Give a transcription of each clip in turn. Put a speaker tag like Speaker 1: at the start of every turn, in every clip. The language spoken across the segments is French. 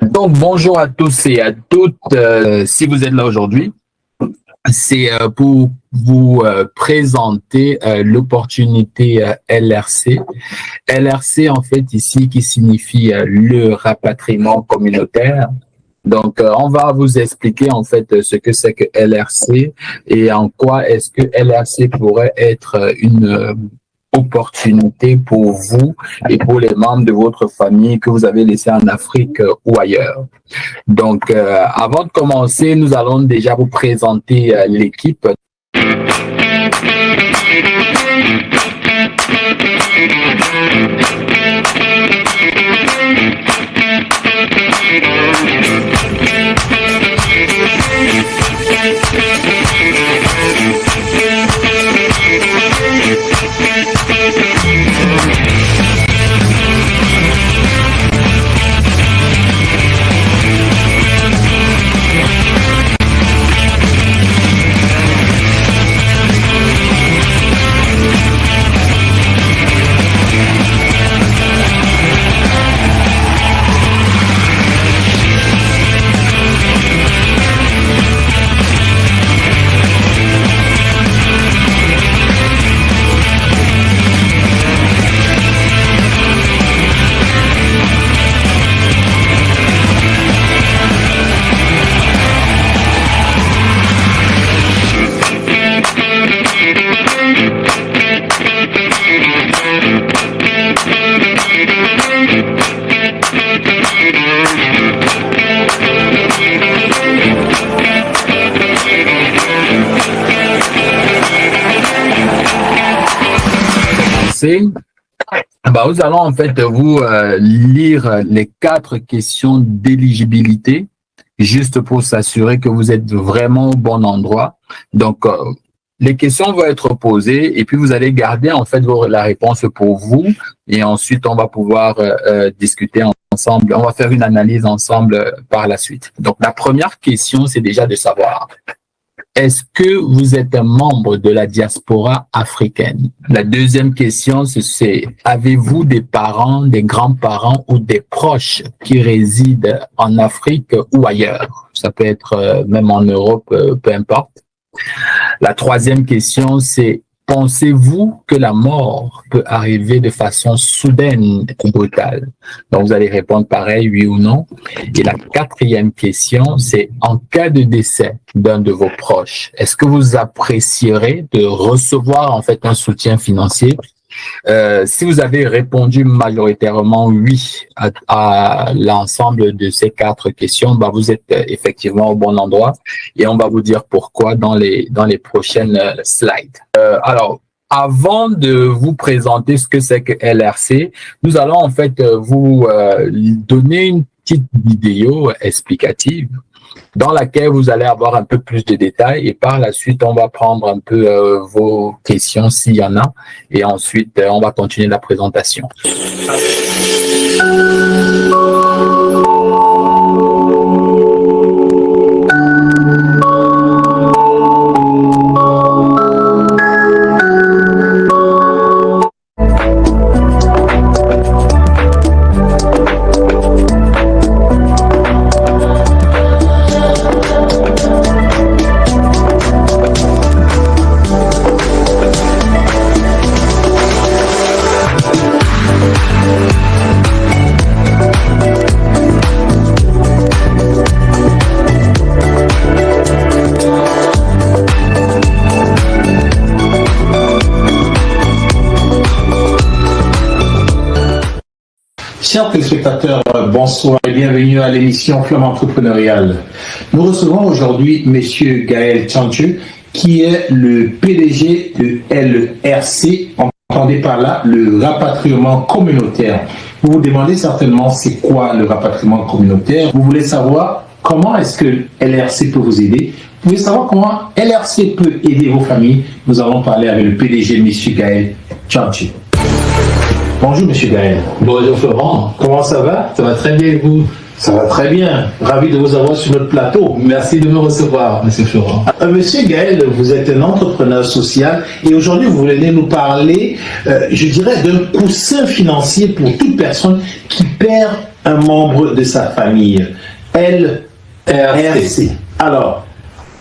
Speaker 1: Donc, bonjour à tous et à toutes. Si vous êtes là aujourd'hui, c'est pour vous présenter l'opportunité LRC. LRC, en fait, ici, qui signifie le rapatriement communautaire. Donc, on va vous expliquer, en fait, ce que c'est que LRC et en quoi est-ce que LRC pourrait être une opportunité pour vous et pour les membres de votre famille que vous avez laissés en Afrique ou ailleurs. Donc, avant de commencer, nous allons déjà vous présenter l'équipe. Nous allons en fait vous lire les 4 questions d'éligibilité, juste pour s'assurer que vous êtes vraiment au bon endroit. Donc, les questions vont être posées et puis vous allez garder en fait la réponse pour vous et ensuite on va pouvoir discuter ensemble. On va faire une analyse ensemble par la suite. Donc, la première question, c'est déjà de savoir: est-ce que vous êtes un membre de la diaspora africaine? La deuxième question, c'est avez-vous des parents, des grands-parents ou des proches qui résident en Afrique ou ailleurs? Ça peut être même en Europe, peu importe. La troisième question, c'est pensez-vous que la mort peut arriver de façon soudaine et brutale? Donc, vous allez répondre pareil, oui ou non. Et la quatrième question, c'est en cas de décès d'un de vos proches, est-ce que vous apprécierez de recevoir en fait un soutien financier? Si vous avez répondu majoritairement oui à l'ensemble de ces 4 questions, vous êtes effectivement au bon endroit et on va vous dire pourquoi dans les prochaines slides. Alors, avant de vous présenter ce que c'est que LRC, nous allons en fait vous donner une petite vidéo explicative dans laquelle vous allez avoir un peu plus de détails et par la suite, on va prendre un peu vos questions s'il y en a et ensuite, on va continuer la présentation.
Speaker 2: Chers téléspectateurs, bonsoir et bienvenue à l'émission Flamme Entrepreneuriale. Nous recevons aujourd'hui M. Gaël Tchanchu, qui est le PDG de LRC, entendez par là le rapatriement communautaire. Vous vous demandez certainement c'est quoi le rapatriement communautaire. Vous voulez savoir comment est-ce que LRC peut vous aider. Vous voulez savoir comment LRC peut aider vos familles. Nous allons parler avec le PDG, M. Gaël Tchanchu. Bonjour M. Gaël.
Speaker 3: Bonjour Florent.
Speaker 2: Comment ça va?
Speaker 3: Ça va très bien et vous?
Speaker 2: Ça va très bien. Ravi de vous avoir sur notre plateau.
Speaker 3: Merci de me recevoir, M. Florent.
Speaker 2: Monsieur Gaël, vous êtes un entrepreneur social et aujourd'hui vous venez nous parler, je dirais, d'un coussin financier pour toute personne qui perd un membre de sa famille. LRC. Alors,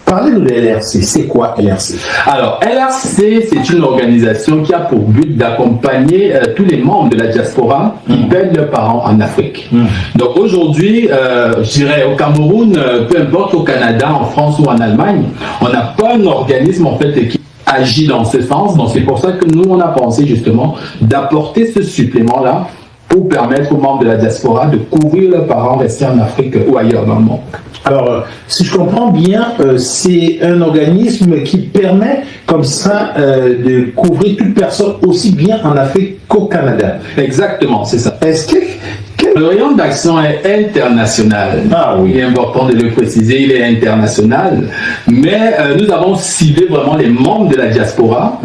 Speaker 2: parlez-nous de LRC. C'est quoi LRC?
Speaker 3: Alors, LRC, c'est une organisation qui a pour but d'accompagner tous les membres de la diaspora qui perdent leurs parents en Afrique. Donc aujourd'hui, je dirais au Cameroun, peu importe au Canada, en France ou en Allemagne, on n'a pas un organisme en fait qui agit dans ce sens. Donc c'est pour ça que nous, on a pensé justement d'apporter ce supplément-là pour permettre aux membres de la diaspora de couvrir leurs parents restés en Afrique ou ailleurs dans le monde.
Speaker 2: Alors, si je comprends bien, c'est un organisme qui permet comme ça de couvrir toute personne aussi bien en Afrique qu'au Canada.
Speaker 3: Exactement, c'est ça.
Speaker 2: Est-ce que
Speaker 3: Le rayon d'action est international.
Speaker 2: Ah oui.
Speaker 3: Il est important de le préciser, il est international. Mais nous avons ciblé vraiment les membres de la diaspora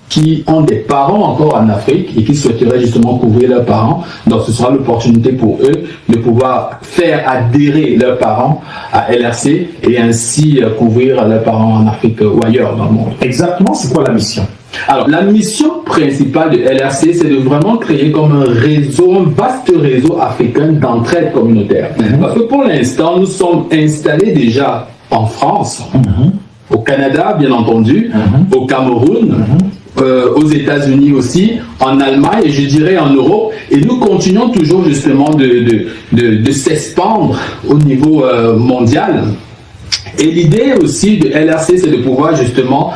Speaker 3: qui ont des parents encore en Afrique et qui souhaiteraient justement couvrir leurs parents. Donc ce sera l'opportunité pour eux de pouvoir faire adhérer leurs parents à LRC et ainsi couvrir leurs parents en Afrique ou ailleurs dans le monde.
Speaker 2: Exactement, c'est quoi la mission?
Speaker 3: Alors, la mission principale de LRC, c'est de vraiment créer comme un réseau, un vaste réseau africain d'entraide communautaire. Parce que pour l'instant, nous sommes installés déjà en France, au Canada, bien entendu, au Cameroun, aux États-Unis aussi, en Allemagne et je dirais en Europe. Et nous continuons toujours justement de s'expandre au niveau mondial. Et l'idée aussi de LRC, c'est de pouvoir justement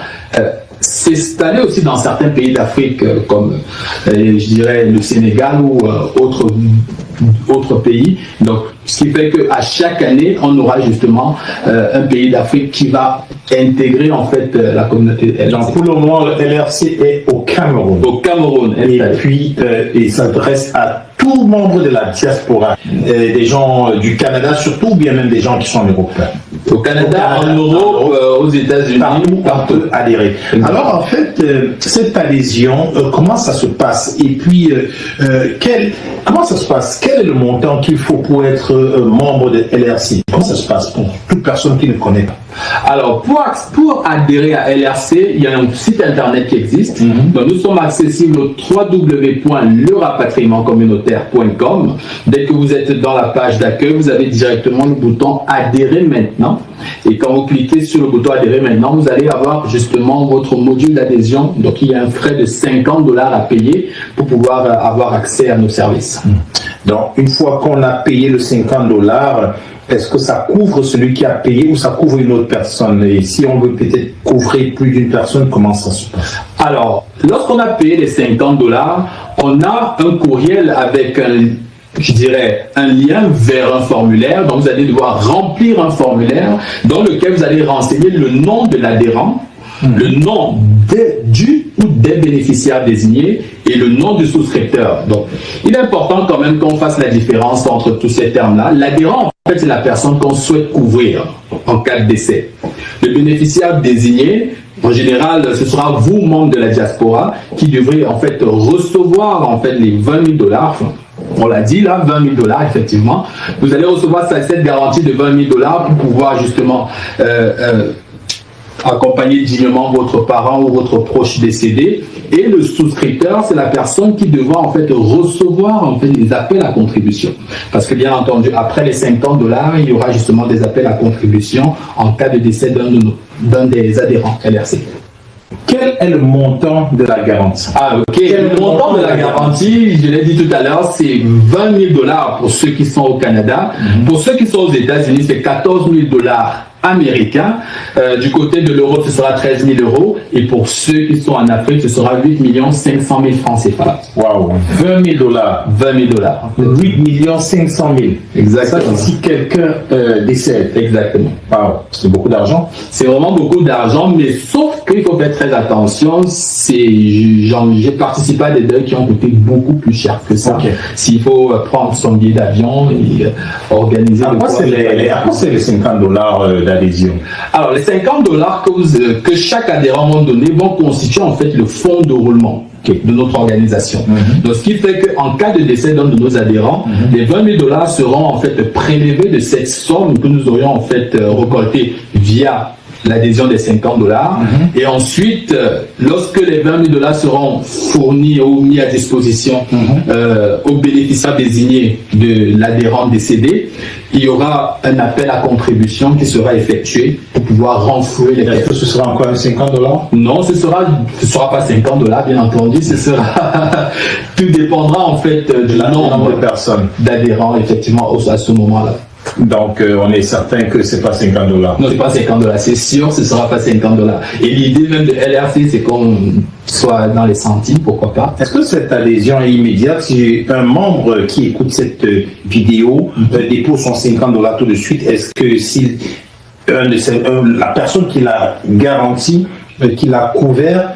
Speaker 3: s'installer aussi dans certains pays d'Afrique comme je dirais le Sénégal ou autres pays. Donc ce qui fait qu'à chaque année on aura justement un pays d'Afrique qui va intégrer en fait la communauté LRC.
Speaker 2: Donc pour le moment le LRC est au Cameroun.
Speaker 3: Au Cameroun.
Speaker 2: Et puis il s'adresse à tout membre de la diaspora, des gens du Canada surtout, ou bien même des gens qui sont en Europe.
Speaker 3: Au Canada, en Europe, aux États-Unis,
Speaker 2: partout adhérer. Alors en fait, cette adhésion, comment ça se passe? Et puis, comment ça se passe? Quel est le montant qu'il faut pour être membre de LRC? Comment ça se passe pour toute personne qui ne connaît pas?
Speaker 3: Alors, pour adhérer à LRC, il y a un site internet qui existe. Donc, nous sommes accessibles au www.lerapatriemancommunautaire.com. Dès que vous êtes dans la page d'accueil, vous avez directement le bouton adhérer maintenant. Et quand vous cliquez sur le bouton adhérer maintenant, vous allez avoir justement votre module d'adhésion. Donc, il y a un frais de $50 à payer pour pouvoir avoir accès à nos services.
Speaker 2: Donc, une fois qu'on a payé le $50, est-ce que ça couvre celui qui a payé ou ça couvre une autre personne? Et si on veut peut-être couvrir plus d'une personne, comment ça se passe?
Speaker 3: Alors, lorsqu'on a payé les $50, on a un courriel avec je dirais, un lien vers un formulaire. Donc, vous allez devoir remplir un formulaire dans lequel vous allez renseigner le nom de l'adhérent, le nom du ou des bénéficiaires désignés et le nom du souscripteur. Donc, il est important quand même qu'on fasse la différence entre tous ces termes-là. L'adhérent, en fait, c'est la personne qu'on souhaite couvrir en cas de décès. Le bénéficiaire désigné, en général, ce sera vous, membre de la diaspora, qui devrez en fait recevoir en fait les $20 000. On l'a dit là, $20 000 effectivement. Vous allez recevoir cette garantie de $20 000 pour pouvoir justement accompagner dignement votre parent ou votre proche décédé. Et le souscripteur, c'est la personne qui devra en fait recevoir en fait les appels à contribution. Parce que bien entendu, après les $50, il y aura justement des appels à contribution en cas de décès d'un des adhérents LRC.
Speaker 2: Quel est le montant de la garantie?
Speaker 3: Ah, ok. Le montant de la garantie, je l'ai dit tout à l'heure, c'est $20 000 pour ceux qui sont au Canada. Pour ceux qui sont aux États-Unis, c'est $14 000 américains. Du côté de l'euro, ce sera 13 000 €. Et pour ceux qui sont en Afrique, ce sera 8 500 000 francs CFA.
Speaker 2: Waouh, $20 000. $8 500 000.
Speaker 3: Exactement.
Speaker 2: Ça, si quelqu'un décède.
Speaker 3: Exactement.
Speaker 2: Waouh, c'est beaucoup d'argent.
Speaker 3: C'est vraiment beaucoup d'argent, mais sauf qu'il faut faire très attention. J'ai participé à des deuils qui ont coûté beaucoup plus cher que ça.
Speaker 2: Okay.
Speaker 3: S'il faut prendre son billet d'avion et organiser.
Speaker 2: Après, c'est les $50 d'adhésion.
Speaker 3: Alors, les $50 que chaque adhérent va donner vont constituer en fait le fonds de roulement de notre organisation. Donc, ce qui fait qu'en cas de décès d'un de nos adhérents, les $20 000 seront en fait prélevés de cette somme que nous aurions en fait récoltée via l'adhésion des $50. Et ensuite, lorsque les $20 000 seront fournis ou mis à disposition aux bénéficiaires désignés de l'adhérent décédé, il y aura un appel à contribution qui sera effectué pour pouvoir renflouer les
Speaker 2: Est-ce que ce sera encore $50?
Speaker 3: Non, ce sera pas $50, bien entendu. Ce sera tout dépendra en fait du nombre
Speaker 2: de personnes
Speaker 3: d'adhérents effectivement à ce moment-là.
Speaker 2: Donc, on est certain que c'est pas $50.
Speaker 3: Non, c'est pas $50, c'est sûr, ce sera pas $50. Et l'idée même de LRC, c'est qu'on soit dans les centimes, pourquoi pas.
Speaker 2: Est-ce que cette adhésion est immédiate? Si un membre qui écoute cette vidéo dépose son $50 tout de suite, est-ce que si la personne qui l'a garanti, qui l'a couvert,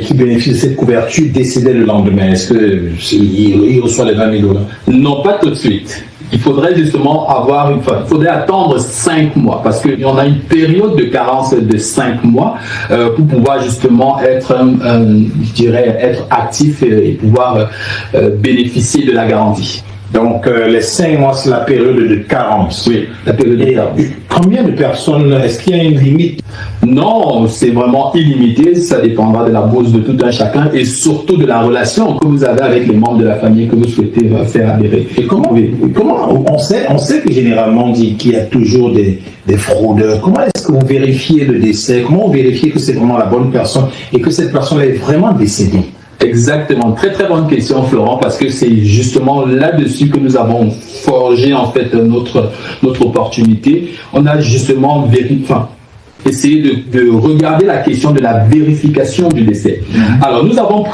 Speaker 2: qui bénéficie de cette couverture, décédait le lendemain, est-ce qu'il reçoit les $20 000?
Speaker 3: Non, pas tout de suite. Il faudrait justement il faudrait attendre 5 mois parce qu'il y en a une période de carence de 5 mois pour pouvoir justement être actif et pouvoir bénéficier de la garantie.
Speaker 2: Donc, les 5 mois, c'est la période de carence.
Speaker 3: Oui, la période de carence.
Speaker 2: Combien de personnes, est-ce qu'il y a une limite?
Speaker 3: Non, c'est vraiment illimité. Ça dépendra de la bourse de tout un chacun et surtout de la relation que vous avez avec les membres de la famille que vous souhaitez faire adhérer.
Speaker 2: Et comment on sait que généralement on dit qu'il y a toujours des fraudeurs. Comment est-ce que vous vérifiez le décès? Comment vous vérifiez que c'est vraiment la bonne personne et que cette personne est vraiment décédée?
Speaker 3: Exactement, très très bonne question Florent, parce que c'est justement là-dessus que nous avons forgé en fait notre opportunité. On a justement essayer de regarder la question de la vérification du décès. Alors, nous avons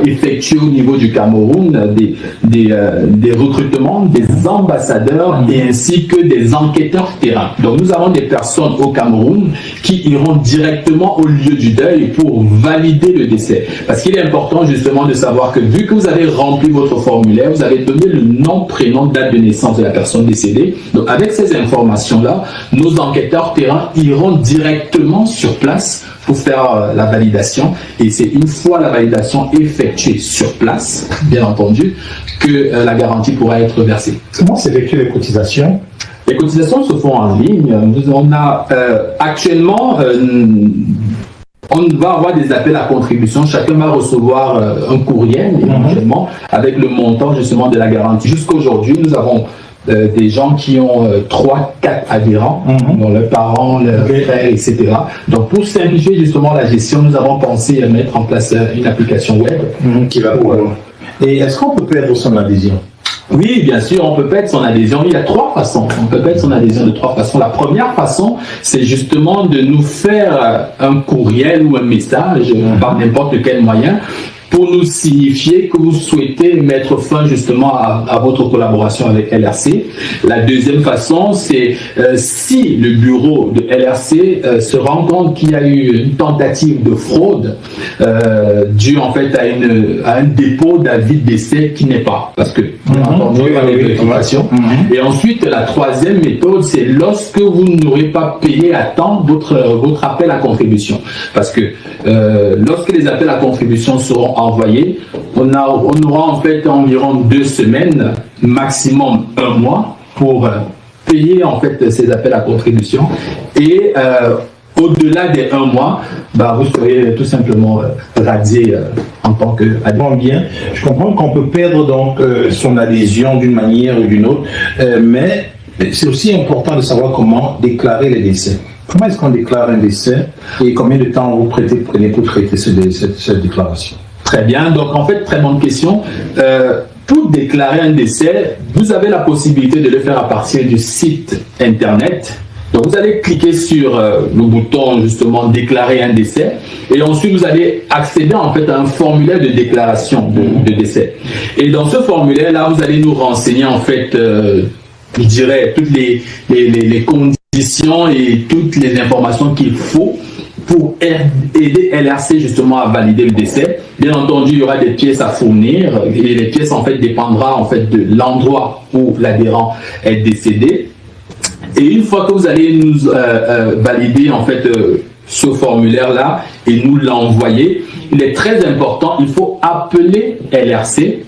Speaker 3: effectué au niveau du Cameroun des recrutements, des ambassadeurs et ainsi que des enquêteurs terrain. Donc, nous avons des personnes au Cameroun qui iront directement au lieu du deuil pour valider le décès. Parce qu'il est important justement de savoir que vu que vous avez rempli votre formulaire, vous avez donné le nom, prénom, date de naissance de la personne décédée. Donc, avec ces informations-là, nos enquêteurs terrain iront directement sur place pour faire la validation, et c'est une fois la validation effectuée sur place, bien entendu, que la garantie pourra être versée.
Speaker 2: Comment s'effectuent les cotisations?
Speaker 3: Les cotisations se font en ligne. On a actuellement on va avoir des appels à contribution. Chacun va recevoir un courriel éventuellement avec le montant justement de la garantie. Jusqu'aujourd'hui, nous avons des gens qui ont 3-4 adhérents, dont leurs parents, leurs frères, etc. Donc, pour simplifier justement la gestion, nous avons pensé à mettre en place une application web
Speaker 2: qui va pouvoir. Et est-ce qu'on peut perdre son adhésion?
Speaker 3: Oui, bien sûr, on peut perdre son adhésion. Il y a 3 façons. On peut perdre son adhésion de 3 façons. La première façon, c'est justement de nous faire un courriel ou un message par n'importe quel moyen pour nous signifier que vous souhaitez mettre fin justement à votre collaboration avec LRC. La deuxième façon, c'est si le bureau de LRC se rend compte qu'il y a eu une tentative de fraude due en fait à un dépôt d'avis de décès qui n'est pas, parce que il y a des vérifications. Et ensuite, la troisième méthode, c'est lorsque vous n'aurez pas payé à temps votre appel à contribution, parce que lorsque les appels à contribution seront envoyés, on aura en fait environ 2 semaines, maximum 1 mois, pour payer en fait ces appels à contribution. Et au-delà des 1 mois, vous serez tout simplement radié en tant qu'adhérent.
Speaker 2: Bien, je comprends qu'on peut perdre donc son adhésion d'une manière ou d'une autre, mais c'est aussi important de savoir comment déclarer les décès. Comment est-ce qu'on déclare un décès et combien de temps vous prenez pour traiter cette déclaration?
Speaker 3: Très bien, donc en fait, très bonne question. Pour déclarer un décès, vous avez la possibilité de le faire à partir du site internet. Donc vous allez cliquer sur le bouton justement déclarer un décès, et ensuite vous allez accéder en fait à un formulaire de déclaration de décès. Et dans ce formulaire là, vous allez nous renseigner en fait, je dirais, toutes les conditions et toutes les informations qu'il faut pour aider LRC justement à valider le décès. Bien entendu, il y aura des pièces à fournir, et les pièces en fait dépendra en fait de l'endroit où l'adhérent est décédé. Et une fois que vous allez nous valider en fait ce formulaire-là et nous l'envoyer, il est très important, il faut appeler LRC.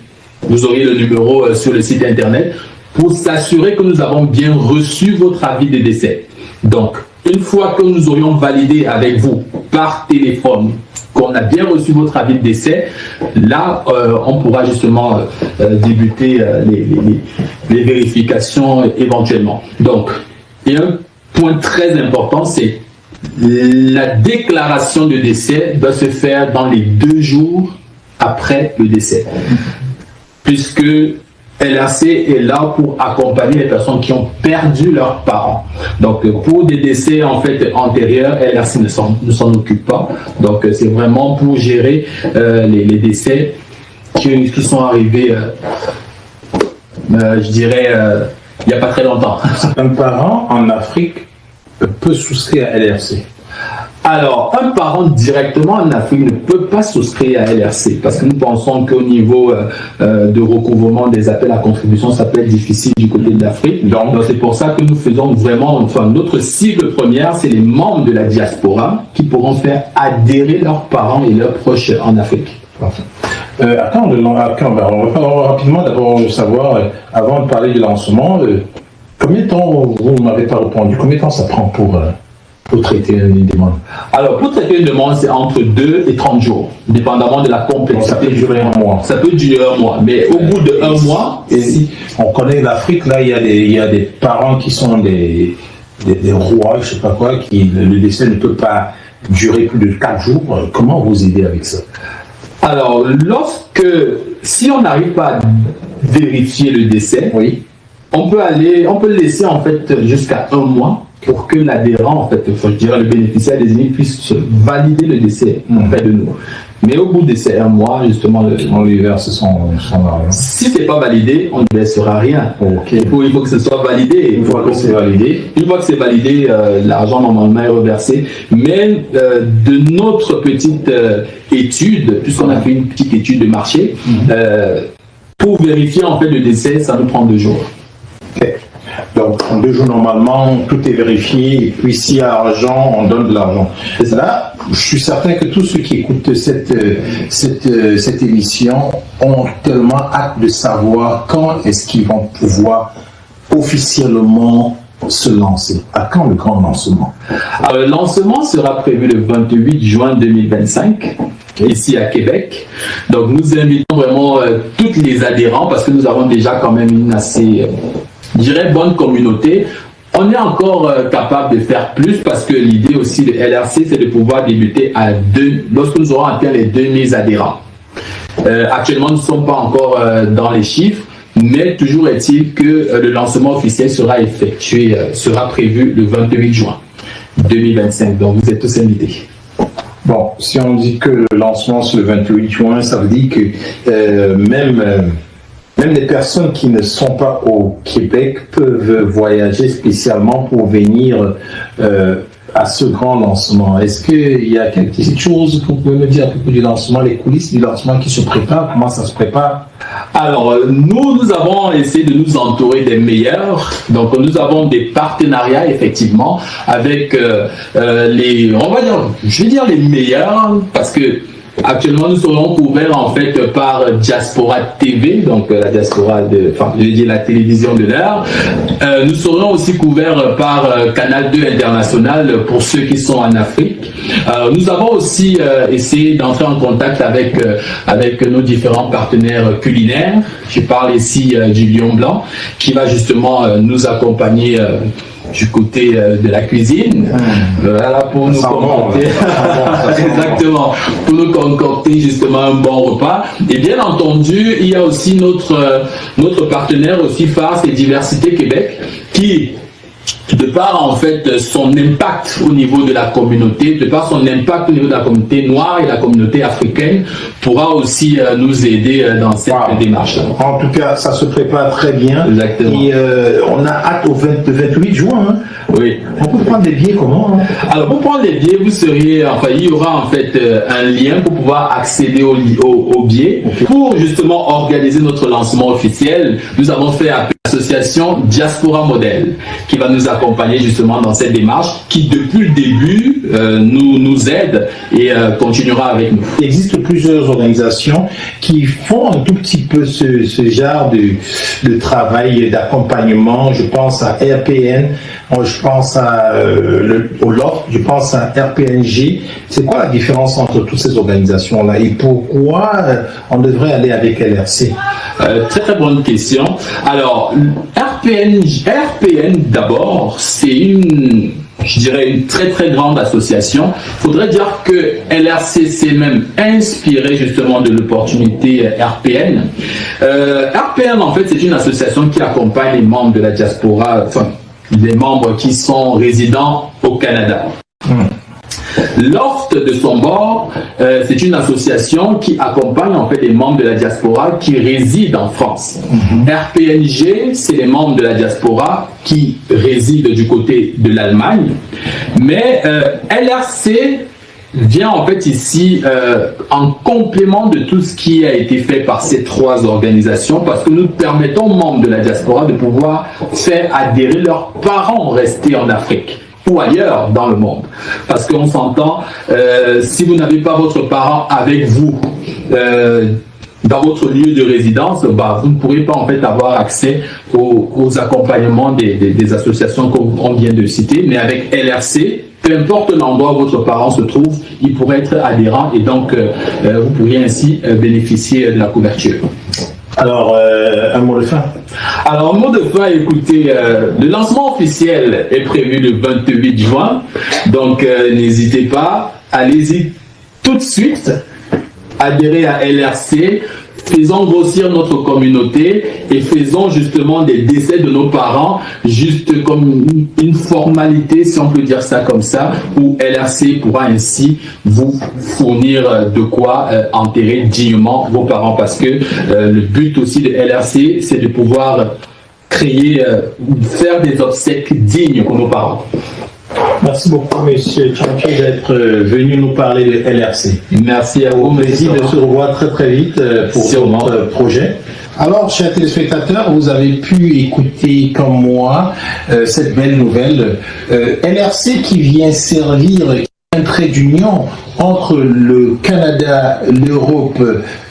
Speaker 3: Vous aurez le numéro sur le site internet pour s'assurer que nous avons bien reçu votre avis de décès. Donc, une fois que nous aurions validé avec vous par téléphone qu'on a bien reçu votre avis de décès, là, on pourra justement débuter les vérifications éventuellement. Donc, et un point très important, c'est la déclaration de décès doit se faire dans les 2 jours après le décès, puisque LRC est là pour accompagner les personnes qui ont perdu leurs parents. Donc, pour des décès en fait antérieurs, LRC ne s'en occupe pas. Donc, c'est vraiment pour gérer les décès qui sont arrivés, je dirais, il n'y a pas très longtemps.
Speaker 2: Un parent en Afrique peut souscrire à LRC.
Speaker 3: Alors, un parent directement en Afrique ne peut pas souscrire à LRC parce que nous pensons qu'au niveau de recouvrement des appels à contribution, ça peut être difficile du côté de l'Afrique. Donc, c'est pour ça que nous faisons vraiment, enfin, notre cible première, c'est les membres de la diaspora qui pourront faire adhérer leurs parents et leurs proches en Afrique.
Speaker 2: On va rapidement d'abord savoir, avant de parler du lancement, combien de temps, vous ne m'avez pas répondu, combien de temps ça prend pour traiter une demande?
Speaker 3: Alors, pour traiter une demande, c'est entre 2 et 30 jours, dépendamment de la complexité.
Speaker 2: Ça peut durer un mois.
Speaker 3: Ça peut durer un mois, mais au bout de un mois...
Speaker 2: On connaît l'Afrique, là, il y a des parents qui sont des rois, je ne sais pas quoi, le décès ne peut pas durer plus de 4 jours. Comment vous aider avec ça?
Speaker 3: Alors, si on n'arrive pas à vérifier le décès, oui, on peut le laisser en fait jusqu'à un mois pour que l'adhérent, en fait, je dirais le bénéficiaire désigné puisse valider le décès auprès de nous. Mais au bout de ces 1 mois, justement,
Speaker 2: on lui verse son argent.
Speaker 3: Si ce n'est pas validé, on ne versera rien.
Speaker 2: Okay.
Speaker 3: Il faut que ce soit validé. Une fois que c'est validé, l'argent normalement est reversé. Mais de notre petite étude, puisqu'on a fait une petite étude de marché, pour vérifier en fait le décès, ça nous prend 2 jours.
Speaker 2: Okay. Donc, en 2 jours, normalement, tout est vérifié. Et puis, s'il y a argent, on donne de l'argent. Là, je suis certain que tous ceux qui écoutent cette émission ont tellement hâte de savoir quand est-ce qu'ils vont pouvoir officiellement se lancer. À quand le grand lancement?
Speaker 3: Alors, le lancement sera prévu le 28 juin 2025. Ici à Québec. Donc, nous invitons vraiment tous les adhérents parce que nous avons déjà quand même une assez... je dirais bonne communauté. On est encore capable de faire plus parce que l'idée aussi de LRC, c'est de pouvoir débuter lorsque nous aurons atteint les 2000 adhérents. Actuellement, nous ne sommes pas encore dans les chiffres, mais toujours est-il que le lancement officiel sera effectué, sera prévu le 28 juin 2025. Donc, vous êtes tous invités.
Speaker 2: Bon, si on dit que le lancement c'est le 28 juin, ça veut dire que même les personnes qui ne sont pas au Québec peuvent voyager spécialement pour venir à ce grand lancement. Est-ce qu'il y a quelque chose que vous pouvez me dire à propos du lancement, les coulisses du lancement qui se prépare, comment ça se prépare?
Speaker 3: Alors, nous avons essayé de nous entourer des meilleurs. Donc, nous avons des partenariats, effectivement, avec les meilleurs, parce que actuellement, nous serons couverts en fait par Diaspora TV, donc la diaspora la télévision de l'heure. Nous serons aussi couverts par Canal 2 International pour ceux qui sont en Afrique. Nous avons aussi essayé d'entrer en contact avec nos différents partenaires culinaires. Je parle ici du Lion Blanc, qui va justement nous accompagner du côté de la cuisine, voilà, pour nous concocter, exactement, pour nous concocter justement un bon repas. Et bien entendu, il y a aussi notre partenaire aussi phare, c'est Diversité Québec, qui, de par en fait son impact au niveau de la communauté, de par son impact au niveau de la communauté noire et la communauté africaine, pourra aussi nous aider dans cette démarche.
Speaker 2: En tout cas, ça se prépare très bien.
Speaker 3: Exactement.
Speaker 2: Et on a hâte au 28 juin. Hein.
Speaker 3: Oui.
Speaker 2: On peut prendre des billets comment hein?
Speaker 3: Alors pour prendre les billets, il y aura en fait un lien pour pouvoir accéder aux billets. Okay. Pour justement organiser notre lancement officiel, nous avons fait appel à l'association Diaspora Model qui va nous accompagner justement dans cette démarche, qui depuis le début nous aide et continuera avec nous.
Speaker 2: Il existe plusieurs organisations qui font un tout petit peu ce genre de travail d'accompagnement. Je pense à RPN, Moi, je pense au LOF, je pense à RPNG. C'est quoi la différence entre toutes ces organisations-là et pourquoi on devrait aller avec LRC?
Speaker 3: Très très bonne question. Alors, RPN d'abord, c'est une très très grande association. Il faudrait dire que LRC s'est même inspiré justement de l'opportunité RPN. RPN, en fait, c'est une association qui accompagne les membres de la diaspora, enfin, les membres qui sont résidents au Canada. Loft de son bord, c'est une association qui accompagne en fait les membres de la diaspora qui résident en France. RPNG, c'est les membres de la diaspora qui résident du côté de l'Allemagne. Mais LRC vient en fait ici en complément de tout ce qui a été fait par ces trois organisations, parce que nous permettons aux membres de la diaspora de pouvoir faire adhérer leurs parents restés en Afrique ou ailleurs dans le monde. Parce qu'on s'entend, si vous n'avez pas votre parent avec vous dans votre lieu de résidence, vous ne pourrez pas en fait avoir accès aux accompagnements des associations qu'on vient de citer. Mais avec LRC, peu importe l'endroit où votre parent se trouve, il pourrait être adhérent et donc vous pourriez ainsi bénéficier de la couverture.
Speaker 2: Alors, un mot de fin.
Speaker 3: Alors, mot de fin, écoutez, le lancement officiel est prévu le 28 juin, donc n'hésitez pas, allez-y tout de suite, adhérez à LRC, faisons grossir notre communauté et faisons justement des décès de nos parents juste comme une formalité, si on peut dire ça comme ça, où LRC pourra ainsi vous fournir de quoi enterrer dignement vos parents, parce que le but aussi de LRC, c'est de pouvoir créer, faire des obsèques dignes pour nos parents.
Speaker 2: Merci beaucoup, Monsieur Tchanché, d'être venu nous parler de LRC.
Speaker 3: Merci à vous.
Speaker 2: Au plaisir de se revoir très très vite pour votre projet. Alors, chers téléspectateurs, vous avez pu écouter comme moi cette belle nouvelle. LRC qui vient servir un trait d'union entre le Canada, l'Europe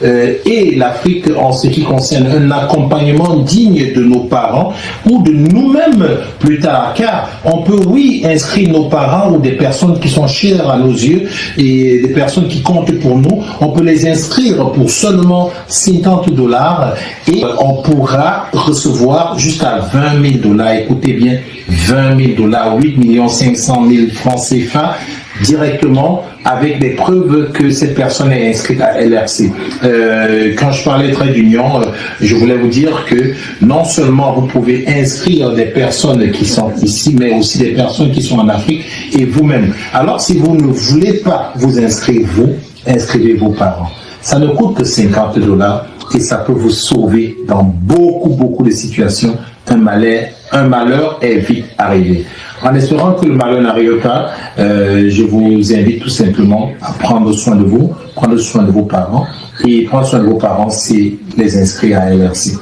Speaker 2: et l'Afrique en ce qui concerne un accompagnement digne de nos parents ou de nous-mêmes plus tard, car on peut oui inscrire nos parents ou des personnes qui sont chères à nos yeux et des personnes qui comptent pour nous, on peut les inscrire pour seulement $50 et on pourra recevoir jusqu'à $20 000. Écoutez bien, $20 000, 8 500 000 francs CFA directement avec des preuves que cette personne est inscrite à LRC. Quand je parlais trait d'union, je voulais vous dire que non seulement vous pouvez inscrire des personnes qui sont ici, mais aussi des personnes qui sont en Afrique et vous-même. Alors si vous ne voulez pas vous inscrire, vous, inscrivez vos parents. Ça ne coûte que $50 et ça peut vous sauver dans beaucoup de situations. Un malheur est vite arrivé. En espérant que le malheur n'arrive pas, je vous invite tout simplement à prendre soin de vous, prendre soin de vos parents. Et prendre soin de vos parents, c'est les inscrire à LRC.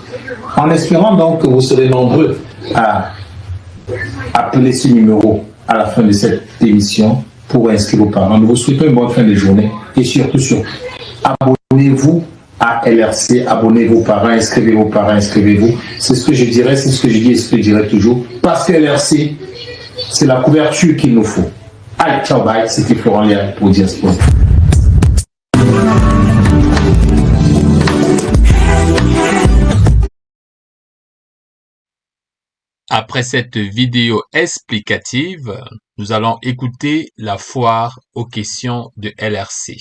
Speaker 2: En espérant donc que vous serez nombreux à appeler ce numéro à la fin de cette émission pour inscrire vos parents. Nous vous souhaitons une bonne fin de journée et surtout, abonnez-vous à LRC, abonnez vos parents, inscrivez vos parents, inscrivez-vous. C'est ce que je dirais, c'est ce que je dis et ce que je dirais toujours. Parce que LRC, c'est la couverture qu'il nous faut. Allez, ciao, bye. C'était Florent Léal pour Diaspora.
Speaker 4: Après cette vidéo explicative, nous allons écouter la foire aux questions de LRC.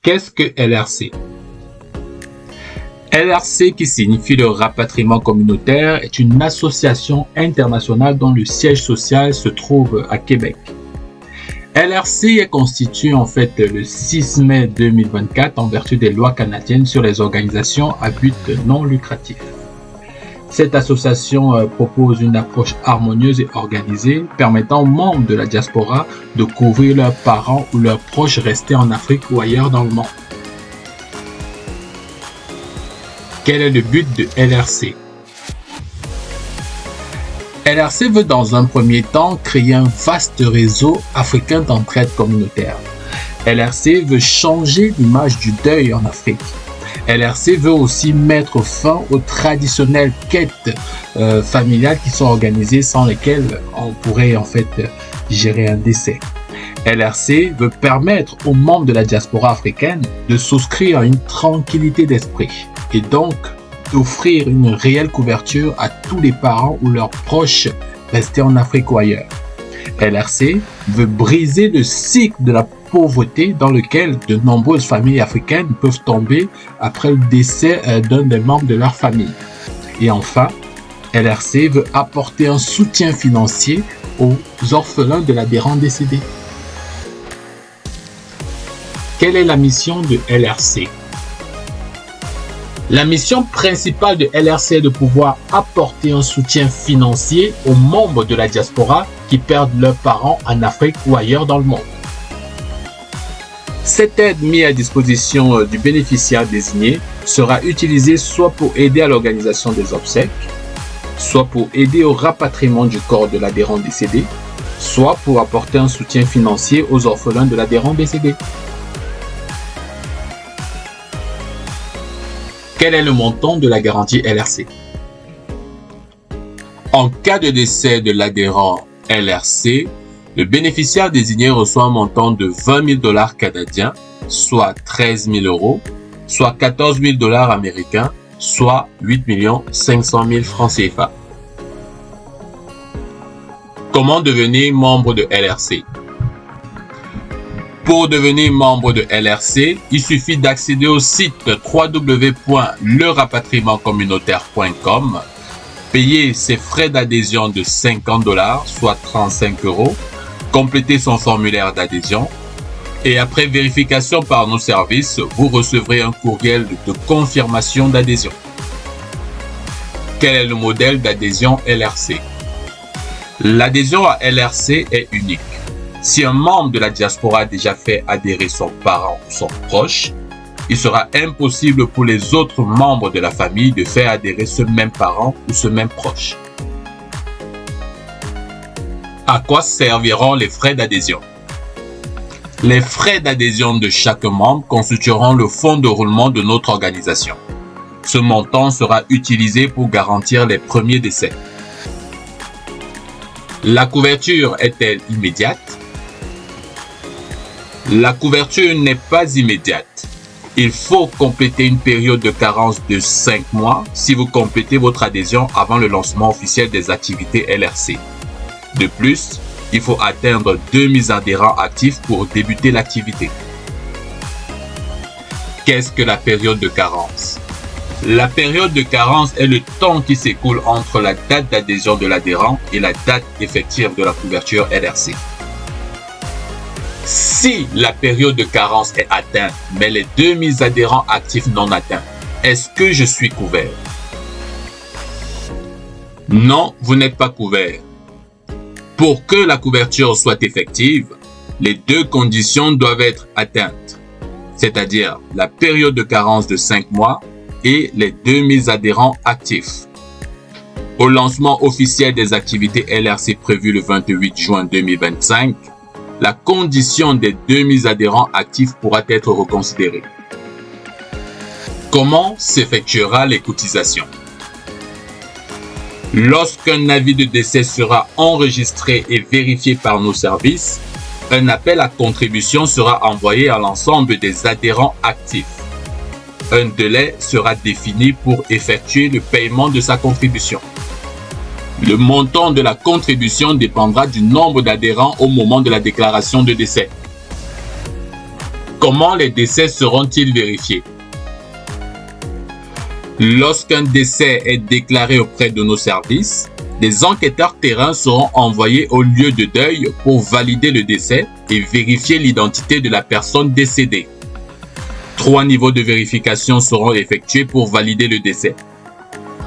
Speaker 4: Qu'est-ce que LRC? LRC, qui signifie le rapatriement communautaire, est une association internationale dont le siège social se trouve à Québec. LRC est constituée en fait le 6 mai 2024 en vertu des lois canadiennes sur les organisations à but non lucratif. Cette association propose une approche harmonieuse et organisée permettant aux membres de la diaspora de couvrir leurs parents ou leurs proches restés en Afrique ou ailleurs dans le monde. Quel est le but de LRC? LRC veut dans un premier temps créer un vaste réseau africain d'entraide communautaire. LRC veut changer l'image du deuil en Afrique. LRC veut aussi mettre fin aux traditionnelles quêtes familiales qui sont organisées sans lesquelles on pourrait en fait gérer un décès. LRC veut permettre aux membres de la diaspora africaine de souscrire à une tranquillité d'esprit et donc d'offrir une réelle couverture à tous les parents ou leurs proches restés en Afrique ou ailleurs. LRC veut briser le cycle de la pauvreté dans lequel de nombreuses familles africaines peuvent tomber après le décès d'un des membres de leur famille. Et enfin, LRC veut apporter un soutien financier aux orphelins de l'adhérent décédé. Quelle est la mission de LRC? La mission principale de LRC est de pouvoir apporter un soutien financier aux membres de la diaspora qui perdent leurs parents en Afrique ou ailleurs dans le monde. Cette aide mise à disposition du bénéficiaire désigné sera utilisée soit pour aider à l'organisation des obsèques, soit pour aider au rapatriement du corps de l'adhérent décédé, soit pour apporter un soutien financier aux orphelins de l'adhérent décédé. Quel est le montant de la garantie LRC? En cas de décès de l'adhérent LRC, le bénéficiaire désigné reçoit un montant de 20 000 $ canadiens, soit 13 000 €, soit 14 000 $ américains, soit 8 500 000 francs CFA. Comment devenir membre de LRC? Pour devenir membre de LRC, il suffit d'accéder au site www.lerapatriemancommunautaire.com, payer ses frais d'adhésion de 50 $, soit 35 €, compléter son formulaire d'adhésion et après vérification par nos services, vous recevrez un courriel de confirmation d'adhésion. Quel est le modèle d'adhésion LRC? L'adhésion à LRC est unique. Si un membre de la diaspora a déjà fait adhérer son parent ou son proche, il sera impossible pour les autres membres de la famille de faire adhérer ce même parent ou ce même proche. À quoi serviront les frais d'adhésion? Les frais d'adhésion de chaque membre constitueront le fonds de roulement de notre organisation. Ce montant sera utilisé pour garantir les premiers décès. La couverture est-elle immédiate? La couverture n'est pas immédiate. Il faut compléter une période de carence de 5 mois si vous complétez votre adhésion avant le lancement officiel des activités LRC. De plus, il faut atteindre 2000 adhérents actifs pour débuter l'activité. Qu'est-ce que la période de carence? La période de carence est le temps qui s'écoule entre la date d'adhésion de l'adhérent et la date effective de la couverture LRC. Si la période de carence est atteinte, mais les 2000 adhérents actifs non atteints, est-ce que je suis couvert? Non, vous n'êtes pas couvert. Pour que la couverture soit effective, les deux conditions doivent être atteintes, c'est-à-dire la période de carence de 5 mois et les 2000 adhérents actifs. Au lancement officiel des activités LRC prévu le 28 juin 2025, la condition des 2000 adhérents actifs pourra être reconsidérée. Comment s'effectuera les cotisations? Lorsqu'un avis de décès sera enregistré et vérifié par nos services, un appel à contribution sera envoyé à l'ensemble des adhérents actifs. Un délai sera défini pour effectuer le paiement de sa contribution. Le montant de la contribution dépendra du nombre d'adhérents au moment de la déclaration de décès. Comment les décès seront-ils vérifiés? Lorsqu'un décès est déclaré auprès de nos services, des enquêteurs terrain seront envoyés au lieu de deuil pour valider le décès et vérifier l'identité de la personne décédée. 3 niveaux de vérification seront effectués pour valider le décès.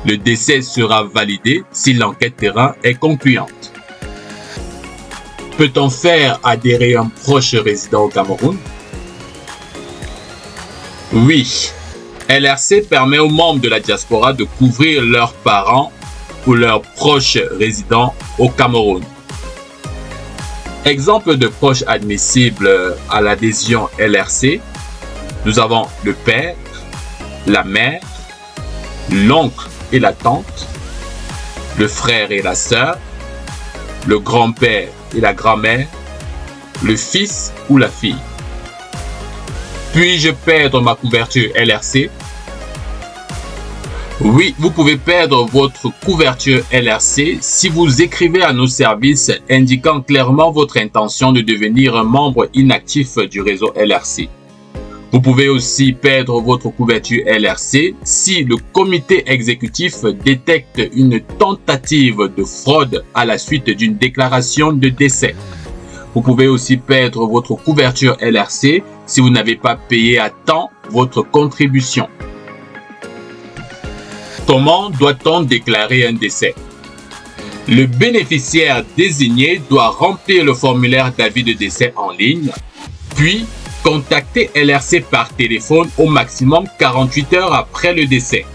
Speaker 4: Le décès sera validé si l'enquête terrain est concluante. Peut-on faire adhérer un proche résident au Cameroun? Oui. LRC permet aux membres de la diaspora de couvrir leurs parents ou leurs proches résidents au Cameroun. Exemple de proches admissibles à l'adhésion LRC, nous avons le père, la mère, l'oncle et la tante, le frère et la sœur, le grand-père et la grand-mère, le fils ou la fille. Puis-je perdre ma couverture LRC? Oui, vous pouvez perdre votre couverture LRC si vous écrivez à nos services indiquant clairement votre intention de devenir un membre inactif du réseau LRC. Vous pouvez aussi perdre votre couverture LRC si le comité exécutif détecte une tentative de fraude à la suite d'une déclaration de décès. Vous pouvez aussi perdre votre couverture LRC si vous n'avez pas payé à temps votre contribution. Comment doit-on déclarer un décès? Le bénéficiaire désigné doit remplir le formulaire d'avis de décès en ligne, puis contacter LRC par téléphone au maximum 48 heures après le décès.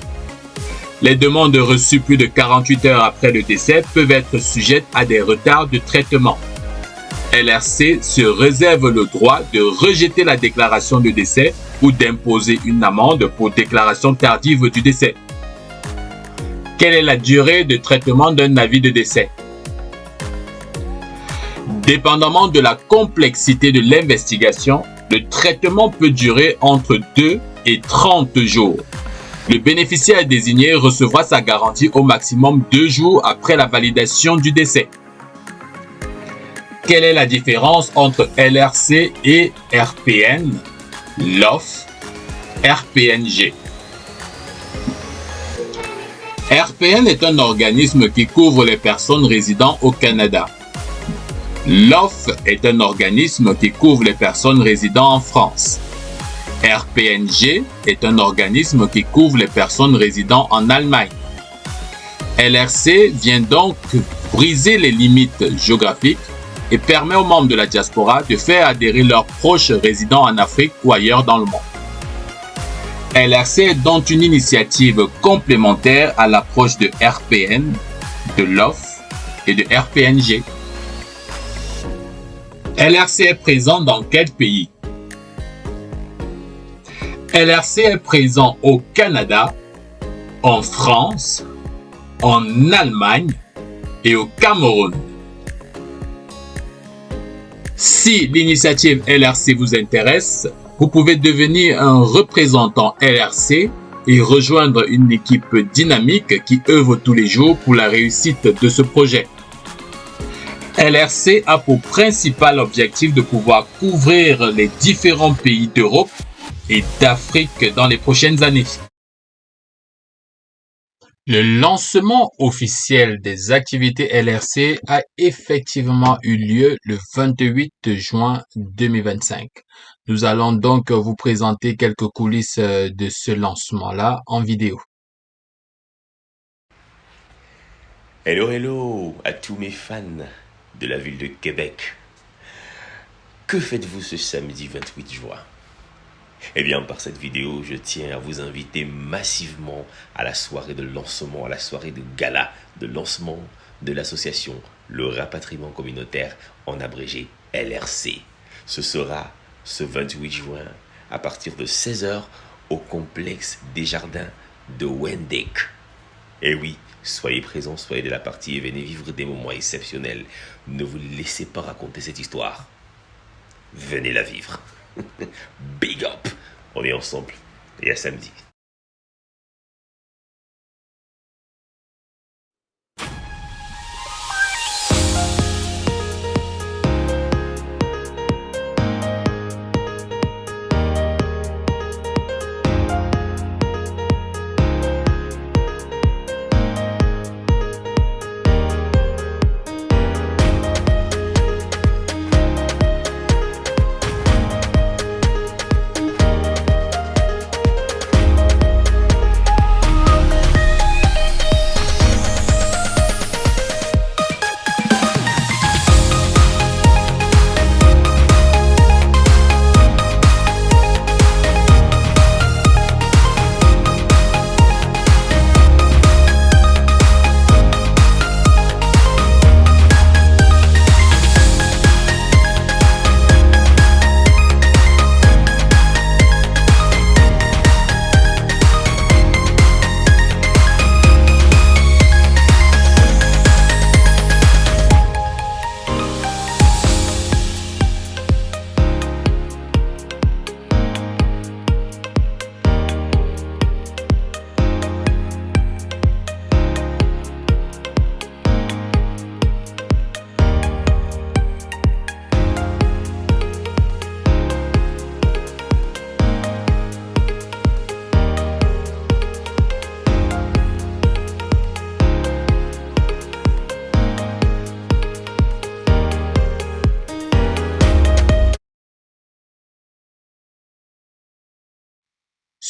Speaker 4: Les demandes reçues plus de 48 heures après le décès peuvent être sujettes à des retards de traitement. LRC se réserve le droit de rejeter la déclaration de décès ou d'imposer une amende pour déclaration tardive du décès. Quelle est la durée de traitement d'un avis de décès? Dépendamment de la complexité de l'investigation, le traitement peut durer entre 2 et 30 jours. Le bénéficiaire désigné recevra sa garantie au maximum 2 jours après la validation du décès. Quelle est la différence entre LRC et RPN, LOF, RPNG? RPN est un organisme qui couvre les personnes résidant au Canada. LOF est un organisme qui couvre les personnes résidant en France. RPNG est un organisme qui couvre les personnes résidant en Allemagne. LRC vient donc briser les limites géographiques et permet aux membres de la diaspora de faire adhérer leurs proches résidant en Afrique ou ailleurs dans le monde. LRC est donc une initiative complémentaire à l'approche de RPN, de LOF et de RPNG. LRC est présent dans quel pays? LRC est présent au Canada, en France, en Allemagne et au Cameroun. Si l'initiative LRC vous intéresse, vous pouvez devenir un représentant LRC et rejoindre une équipe dynamique qui œuvre tous les jours pour la réussite de ce projet. LRC a pour principal objectif de pouvoir couvrir les différents pays d'Europe et d'Afrique dans les prochaines années. Le lancement officiel des activités LRC a effectivement eu lieu le 28 juin 2025. Nous allons donc vous présenter quelques coulisses de ce lancement-là en vidéo.
Speaker 5: Hello à tous mes fans de la ville de Québec. Que faites-vous ce samedi 28 juin? Eh bien, par cette vidéo, je tiens à vous inviter massivement à la soirée de lancement, à la soirée de gala de lancement de l'association Le Rapatriement Communautaire, en abrégé LRC. Ce sera ce 28 juin à partir de 16h au complexe des Jardins de Wendake. Et oui, soyez présents, soyez de la partie et venez vivre des moments exceptionnels. Ne vous laissez pas raconter cette histoire. Venez la vivre. Big up! On est ensemble et à samedi.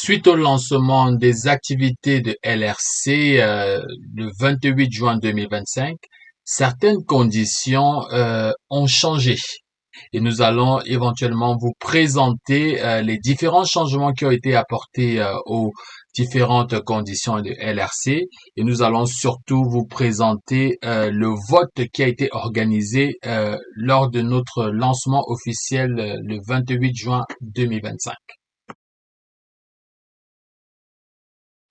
Speaker 4: Suite au lancement des activités de LRC le 28 juin 2025, certaines conditions ont changé et nous allons éventuellement vous présenter les différents changements qui ont été apportés aux différentes conditions de LRC et nous allons surtout vous présenter le vote qui a été organisé lors de notre lancement officiel le 28 juin 2025.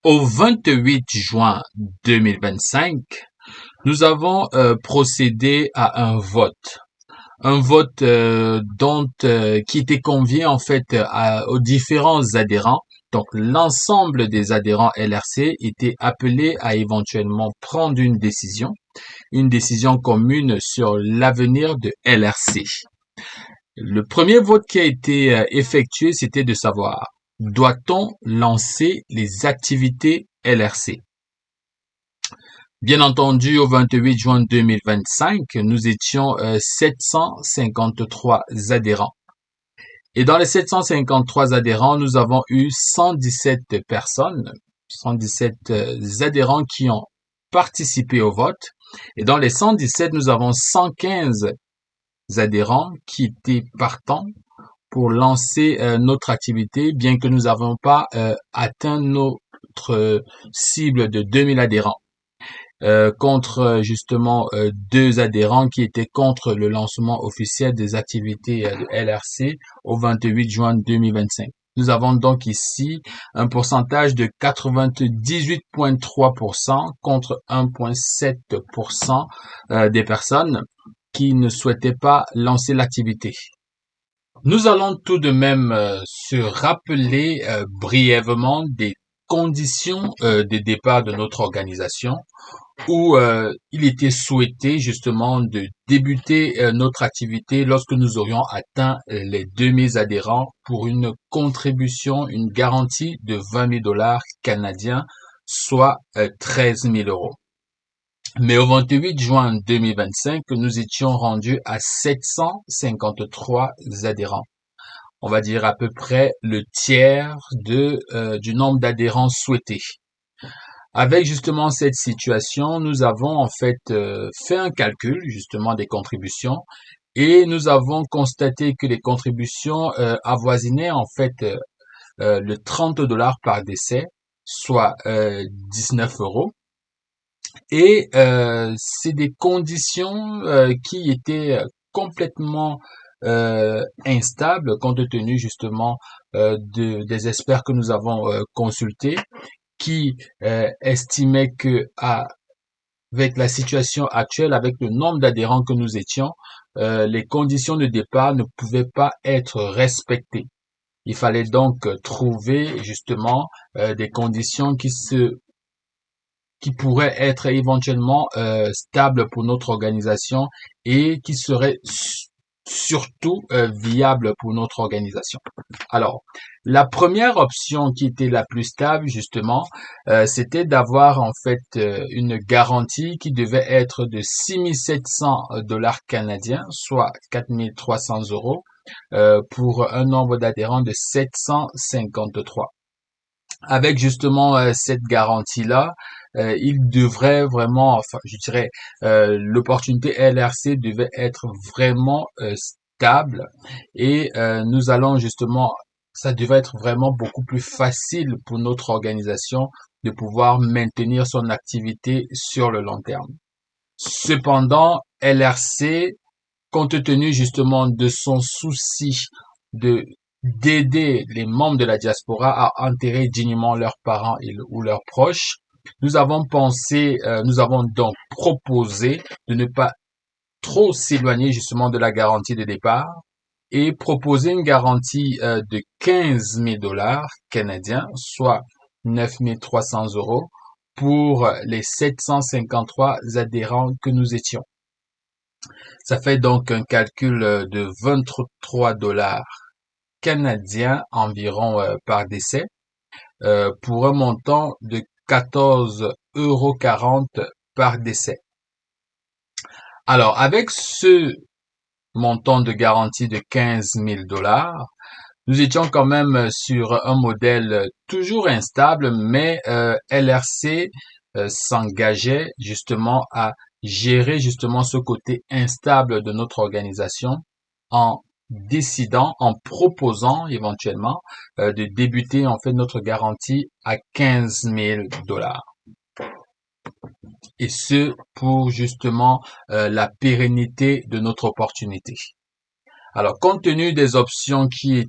Speaker 4: Au 28 juin 2025, nous avons procédé à un vote. Un vote qui était convié en fait aux différents adhérents. Donc l'ensemble des adhérents LRC étaient appelés à éventuellement prendre une décision commune sur l'avenir de LRC. Le premier vote qui a été effectué, c'était de savoir: doit-on lancer les activités LRC? Bien entendu, au 28 juin 2025, nous étions 753 adhérents. Et dans les 753 adhérents, nous avons eu 117 personnes, 117 adhérents qui ont participé au vote. Et dans les 117, nous avons 115 adhérents qui étaient partants pour lancer notre activité, bien que nous n'avons pas atteint notre cible de 2000 adhérents. Contre justement 2 adhérents qui étaient contre le lancement officiel des activités de LRC au 28 juin 2025. Nous avons donc ici un pourcentage de 98,3% contre 1,7% des personnes qui ne souhaitaient pas lancer l'activité. Nous allons tout de même se rappeler brièvement des conditions de départ de notre organisation, où il était souhaité justement de débuter notre activité lorsque nous aurions atteint les 2000 adhérents pour une contribution, une garantie de 20 000 $ canadiens, soit 13 000 €. Mais au 28 juin 2025, nous étions rendus à 753 adhérents. On va dire à peu près le tiers du nombre d'adhérents souhaités. Avec justement cette situation, nous avons en fait fait un calcul justement des contributions et nous avons constaté que les contributions avoisinaient en fait le 30 $ par décès, soit 19 €. Et c'est des conditions qui étaient complètement instables compte tenu justement des experts que nous avons consultés, qui estimait que avec la situation actuelle, avec le nombre d'adhérents que nous étions, les conditions de départ ne pouvaient pas être respectées. Il fallait donc trouver justement des conditions qui pourraient être éventuellement stables pour notre organisation et qui seraient surtout viable pour notre organisation. Alors, la première option qui était la plus stable, justement, c'était d'avoir en fait une garantie qui devait être de 6 700 $ canadiens, soit 4 300 €, pour un nombre d'adhérents de 753. Avec justement cette garantie-là, il devrait vraiment, enfin, je dirais, l'opportunité LRC devait être vraiment stable et nous allons justement, ça devait être vraiment beaucoup plus facile pour notre organisation de pouvoir maintenir son activité sur le long terme. Cependant, LRC, compte tenu justement de son souci d'aider les membres de la diaspora à enterrer dignement leurs parents ou leurs proches, nous avons donc proposé de ne pas trop s'éloigner justement de la garantie de départ et proposer une garantie de 15 000 $ canadiens, soit 9 300 € pour les 753 adhérents que nous étions. Ça fait donc un calcul de 23 $ canadiens environ par décès, pour un montant de 14,40 € par décès. Alors, avec ce montant de garantie de 15 000 $, Nous étions quand même sur un modèle toujours instable, mais LRC s'engageait justement à gérer justement ce côté instable de notre organisation en décidant, en proposant éventuellement de débuter en fait notre garantie à 15 000 $. Et ce pour justement la pérennité de notre opportunité. Alors, compte tenu des options qui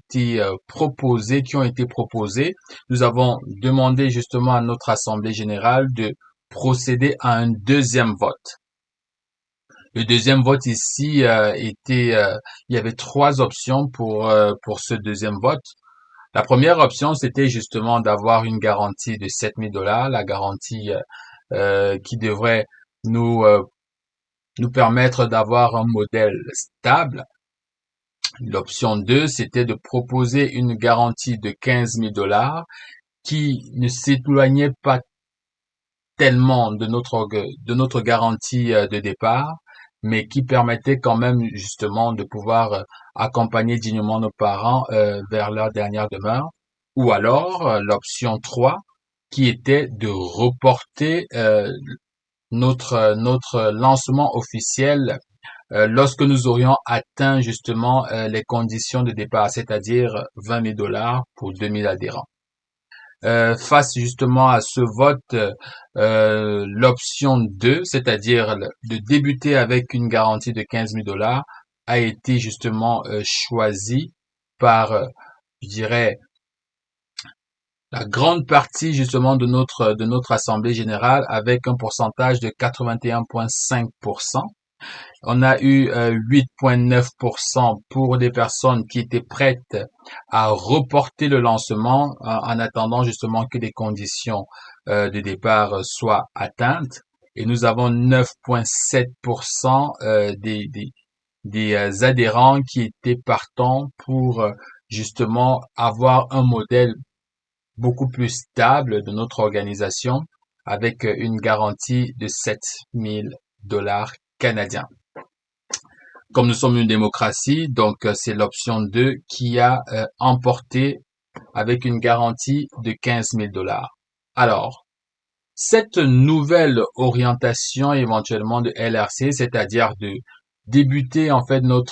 Speaker 4: ont été proposées, nous avons demandé justement à notre Assemblée générale de procéder à un deuxième vote. Le deuxième vote ici il y avait trois options pour ce deuxième vote. La première option, c'était justement d'avoir une garantie de 7 000 $, la garantie qui devrait nous permettre d'avoir un modèle stable. L'option 2, c'était de proposer une garantie de 15 000 $ qui ne s'éloignait pas tellement de notre garantie de départ, mais qui permettait quand même justement de pouvoir accompagner dignement nos parents vers leur dernière demeure. Ou alors l'option 3, qui était de reporter notre lancement officiel lorsque nous aurions atteint justement les conditions de départ, c'est-à-dire 20 000 $ pour 2000 adhérents. Face justement à ce vote, l'option 2, c'est-à-dire de débuter avec une garantie de 15 000 $ a été justement choisie par, je dirais, la grande partie justement de notre assemblée générale avec un pourcentage de 81,5%. On a eu 8,9% pour des personnes qui étaient prêtes à reporter le lancement en attendant justement que les conditions de départ soient atteintes. Et nous avons 9,7% des adhérents qui étaient partants pour justement avoir un modèle beaucoup plus stable de notre organisation avec une garantie de 7 000 $ canadiens. Comme nous sommes une démocratie, donc c'est l'option 2 qui a emporté avec une garantie de 15 000 $. Alors, cette nouvelle orientation éventuellement de LRC, c'est-à-dire de débuter en fait nos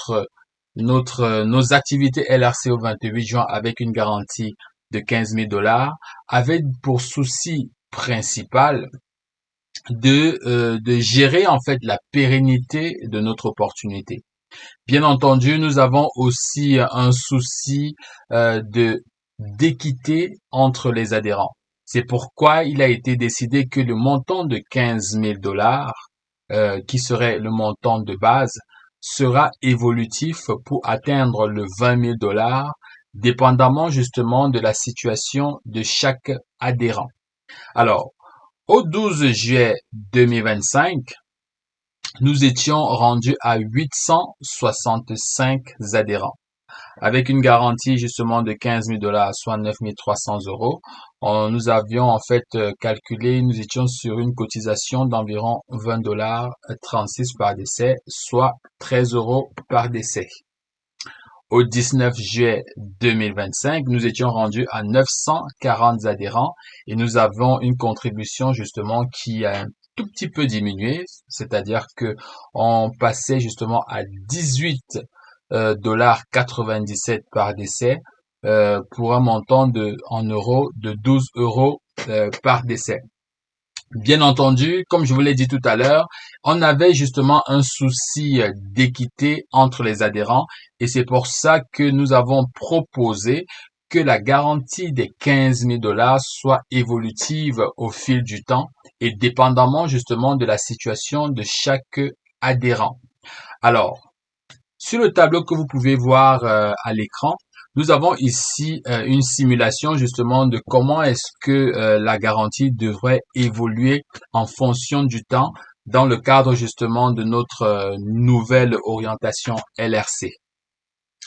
Speaker 4: activités LRC au 28 juin avec une garantie de 15 000 $, avait pour souci principal de gérer en fait la pérennité de notre opportunité. Bien entendu, nous avons aussi un souci d'équité entre les adhérents. C'est pourquoi il a été décidé que le montant de 15 000 $, qui serait le montant de base, sera évolutif pour atteindre le 20 000 $, dépendamment justement de la situation de chaque adhérent. Alors, au 12 juillet 2025, nous étions rendus à 865 adhérents. Avec une garantie justement de 15 000 $, soit 9 300 €, nous avions en fait calculé, nous étions sur une cotisation d'environ 20 $ 36 par décès, soit 13 € par décès. Au 19 juillet 2025, nous étions rendus à 940 adhérents et nous avons une contribution justement qui a un tout petit peu diminué, c'est-à-dire que on passait justement à 18 $97 par décès pour un montant en euros de 12 € par décès. Bien entendu, comme je vous l'ai dit tout à l'heure, on avait justement un souci d'équité entre les adhérents et c'est pour ça que nous avons proposé que la garantie des 15 000 $ soit évolutive au fil du temps et dépendamment justement de la situation de chaque adhérent. Alors, sur le tableau que vous pouvez voir à l'écran, nous avons ici une simulation justement de comment est-ce que la garantie devrait évoluer en fonction du temps dans le cadre justement de notre nouvelle orientation LRC.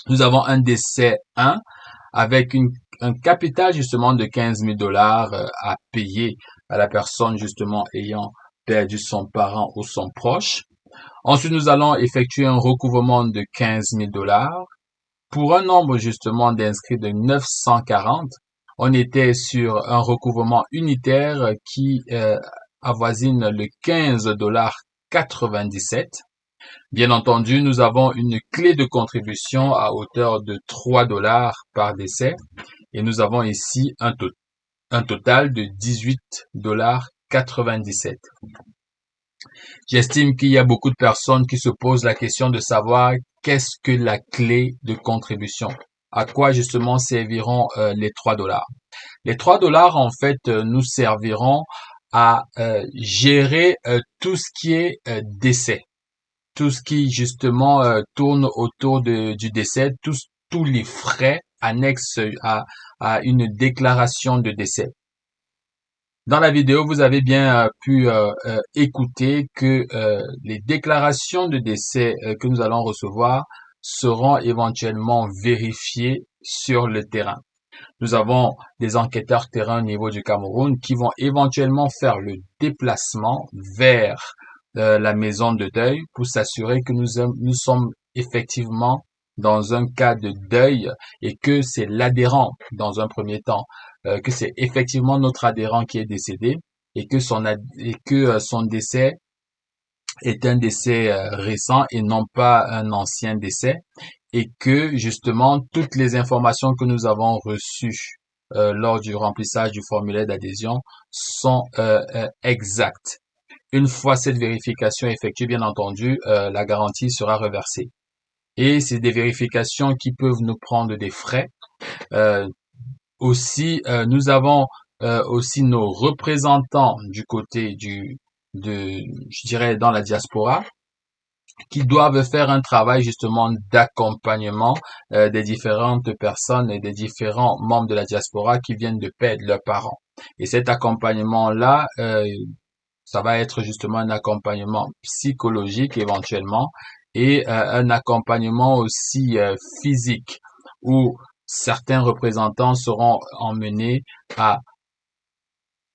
Speaker 4: Nous avons un décès 1 avec un capital justement de 15 000 $ à payer à la personne justement ayant perdu son parent ou son proche. Ensuite, nous allons effectuer un recouvrement de 15 000 $. pour un nombre justement d'inscrits de 940, on était sur un recouvrement unitaire qui avoisine le 15,97 $. Bien entendu, nous avons une clé de contribution à hauteur de 3 $ par décès et nous avons ici un total de 18,97 $. J'estime qu'il y a beaucoup de personnes qui se posent la question de savoir qu'est-ce que la clé de contribution? À quoi justement serviront les 3 $? Les 3 $ en fait nous serviront à gérer tout ce qui est décès, tout ce qui justement tourne autour du décès, tous les frais annexes à une déclaration de décès. Dans la vidéo, vous avez bien pu écouter que les déclarations de décès que nous allons recevoir seront éventuellement vérifiées sur le terrain. Nous avons des enquêteurs terrain au niveau du Cameroun qui vont éventuellement faire le déplacement vers la maison de deuil pour s'assurer que nous sommes effectivement dans un cas de deuil et que c'est l'adhérent dans un premier temps, que c'est effectivement notre adhérent qui est décédé et que son décès est un décès récent et non pas un ancien décès, et que justement toutes les informations que nous avons reçues lors du remplissage du formulaire d'adhésion sont exactes. Une fois cette vérification effectuée, bien entendu, la garantie sera reversée. Et c'est des vérifications qui peuvent nous prendre des frais. Nous avons aussi nos représentants du côté je dirais dans la diaspora, qui doivent faire un travail justement d'accompagnement des différentes personnes et des différents membres de la diaspora qui viennent de perdre leurs parents. Et cet accompagnement-là, ça va être justement un accompagnement psychologique éventuellement et un accompagnement aussi physique où certains représentants seront emmenés à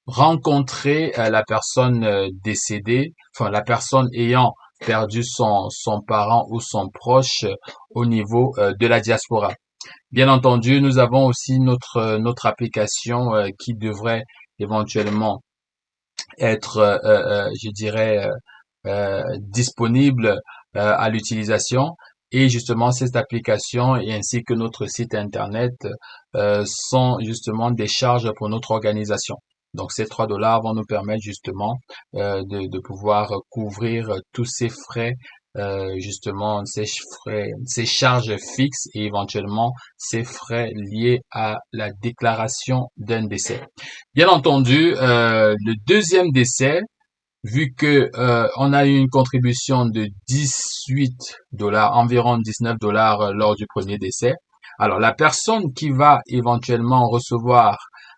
Speaker 4: rencontrer la personne décédée, enfin la personne ayant perdu son parent ou son proche au niveau de la diaspora. Bien entendu, nous avons aussi notre application qui devrait éventuellement être, je dirais, disponible à l'utilisation. Et justement, cette application et ainsi que notre site internet sont justement des charges pour notre organisation. Donc ces 3 $ vont nous permettre justement de pouvoir couvrir tous ces frais, justement ces charges fixes et éventuellement ces frais liés à la déclaration d'un décès. Bien entendu, le deuxième décès, vu que on a eu une contribution de 18 $, environ 19 $ lors du premier décès. Alors la personne qui va éventuellement recevoir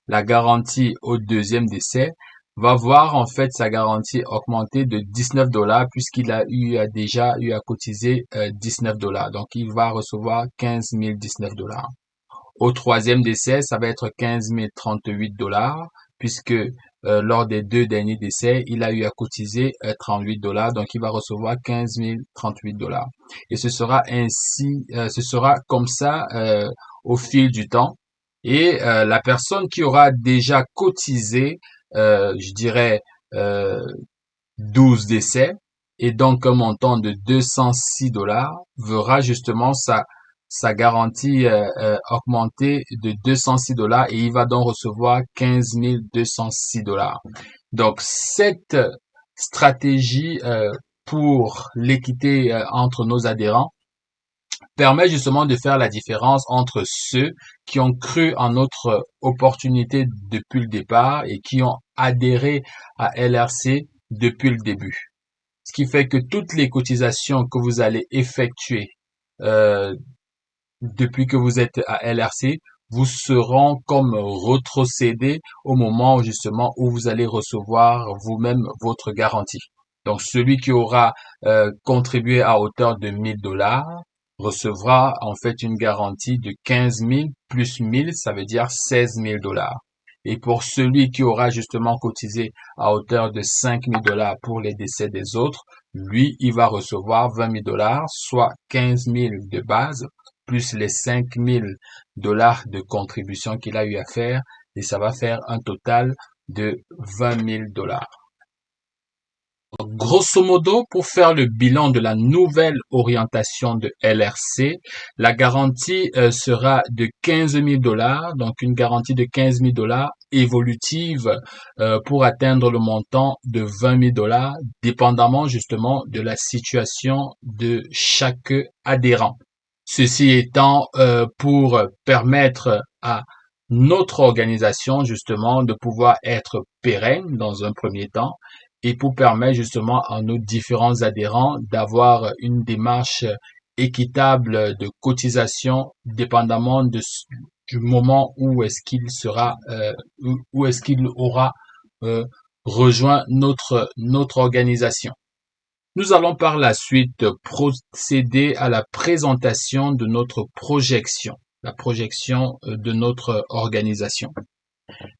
Speaker 4: la garantie au deuxième décès va voir en fait sa garantie augmenter de 19 $ puisqu'il a déjà eu à cotiser 19 $. Donc il va recevoir 15 019 $. Au troisième décès, ça va être 15 038 $ puisque lors des 2 derniers décès, il a eu à cotiser 38 $, donc il va recevoir 15 038 $. Et ce sera comme ça au fil du temps. Et la personne qui aura déjà cotisé, je dirais 12 décès, et donc un montant de 206 $ verra justement sa garantie augmenter de 206 $ et il va donc recevoir 15 206 $. Donc cette stratégie pour l'équité entre nos adhérents permet justement de faire la différence entre ceux qui ont cru en notre opportunité depuis le départ et qui ont adhéré à LRC depuis le début. Ce qui fait que toutes les cotisations que vous allez effectuer depuis que vous êtes à LRC vous seront comme rétrocédées au moment justement où vous allez recevoir vous-même votre garantie. Donc celui qui aura contribué à hauteur de 1 000 $ recevra en fait une garantie de 15 000 plus 1000, ça veut dire 16 000 $. Et pour celui qui aura justement cotisé à hauteur de 5 000 $ pour les décès des autres, lui, il va recevoir 20 000 $, soit 15 000 de base, plus les $5 000 de contribution qu'il a eu à faire, et ça va faire un total de $20 000. Grosso modo, pour faire le bilan de la nouvelle orientation de LRC, la garantie sera de $15 000, donc une garantie de $15 000 évolutive pour atteindre le montant de $20 000, dépendamment justement de la situation de chaque adhérent. Ceci étant pour permettre à notre organisation justement de pouvoir être pérenne dans un premier temps, et pour permettre justement à nos différents adhérents d'avoir une démarche équitable de cotisation dépendamment du moment où est-ce qu'il sera, où est-ce qu'il aura rejoint notre organisation. Nous allons par la suite procéder à la présentation de notre projection, la projection de notre organisation.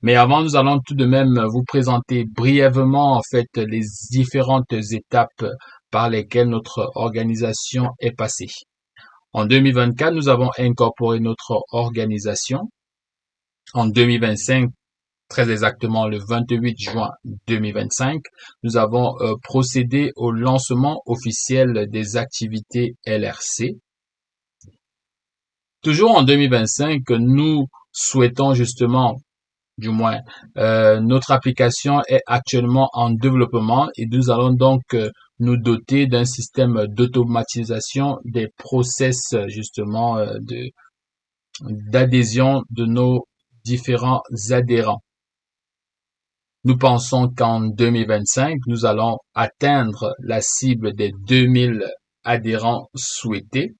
Speaker 4: Mais avant, nous allons tout de même vous présenter brièvement en fait les différentes étapes par lesquelles notre organisation est passée. En 2024, nous avons incorporé notre organisation. En 2025, très exactement le 28 juin 2025, nous avons procédé au lancement officiel des activités LRC. Toujours en 2025, nous souhaitons justement, du moins, notre application est actuellement en développement et nous allons donc nous doter d'un système d'automatisation des process justement d'adhésion de nos différents adhérents. Nous pensons qu'en 2025, nous allons atteindre la cible des 2000 adhérents souhaités.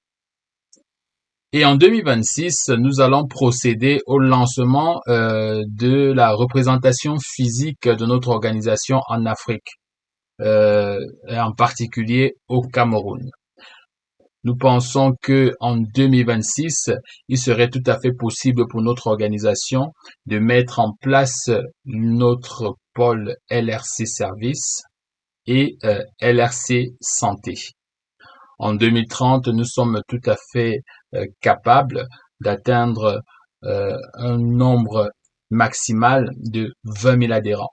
Speaker 4: Et en 2026, nous allons procéder au lancement de la représentation physique de notre organisation en Afrique, et en particulier au Cameroun. Nous pensons que en 2026, il serait tout à fait possible pour notre organisation de mettre en place notre pôle LRC Service et LRC Santé. En 2030, nous sommes tout à fait capables d'atteindre un nombre maximal de 20 000 adhérents.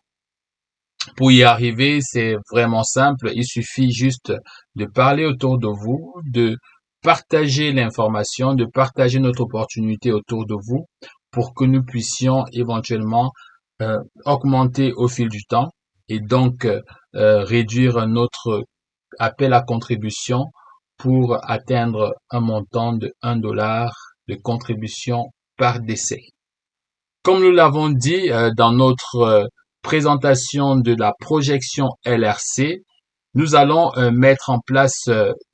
Speaker 4: Pour y arriver, c'est vraiment simple. Il suffit juste de parler autour de vous, de partager l'information, de partager notre opportunité autour de vous pour que nous puissions éventuellement augmenter au fil du temps et donc réduire notre appel à contribution pour atteindre un montant de $1 de contribution par décès. Comme nous l'avons dit dans notre présentation de la projection LRC, nous allons mettre en place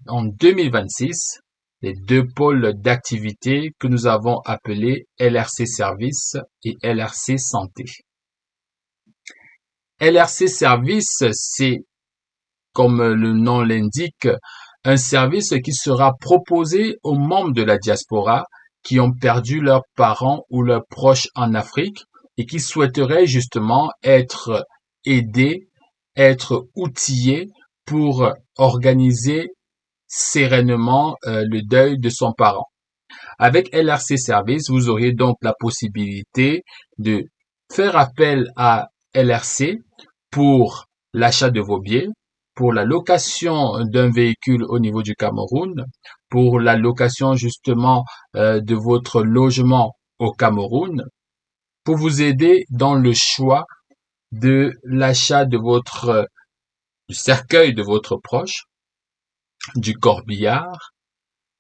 Speaker 4: en 2026 les deux pôles d'activité que nous avons appelés LRC Service et LRC Santé. LRC Service, c'est, comme le nom l'indique, un service qui sera proposé aux membres de la diaspora qui ont perdu leurs parents ou leurs proches en Afrique et qui souhaiteraient justement être aidés, être outillés pour organiser sereinement le deuil de son parent. Avec LRC Service, vous aurez donc la possibilité de faire appel à LRC pour l'achat de vos billets, pour la location d'un véhicule au niveau du Cameroun, pour la location justement de votre logement au Cameroun, pour vous aider dans le choix de l'achat de du cercueil de votre proche, du corbillard,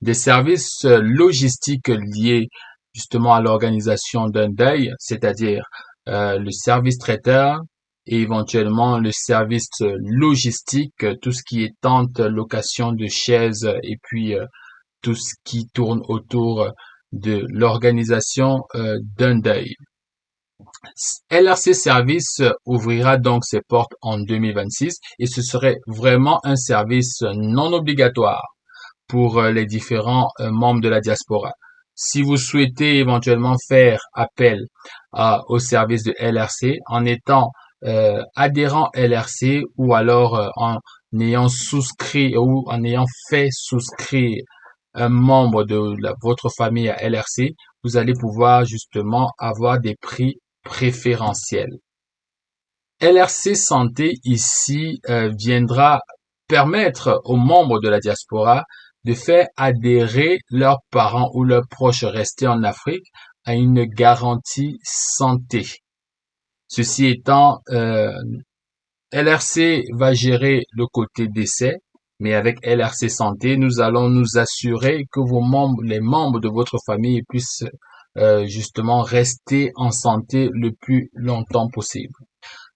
Speaker 4: des services logistiques liés justement à l'organisation d'un deuil, c'est-à-dire le service traiteur, et éventuellement le service logistique, tout ce qui est tente, location de chaises et puis tout ce qui tourne autour de l'organisation d'un deuil. LRC Service ouvrira donc ses portes en 2026 et ce serait vraiment un service non obligatoire pour les différents membres de la diaspora. Si vous souhaitez éventuellement faire appel au service de LRC en étant adhérent LRC ou alors en ayant souscrit ou en ayant fait souscrire un membre de votre famille à LRC, vous allez pouvoir justement avoir des prix préférentiels. LRC Santé ici viendra permettre aux membres de la diaspora de faire adhérer leurs parents ou leurs proches restés en Afrique à une garantie santé. Ceci étant, LRC va gérer le côté décès, mais avec LRC Santé, nous allons nous assurer que les membres de votre famille puissent justement rester en santé le plus longtemps possible.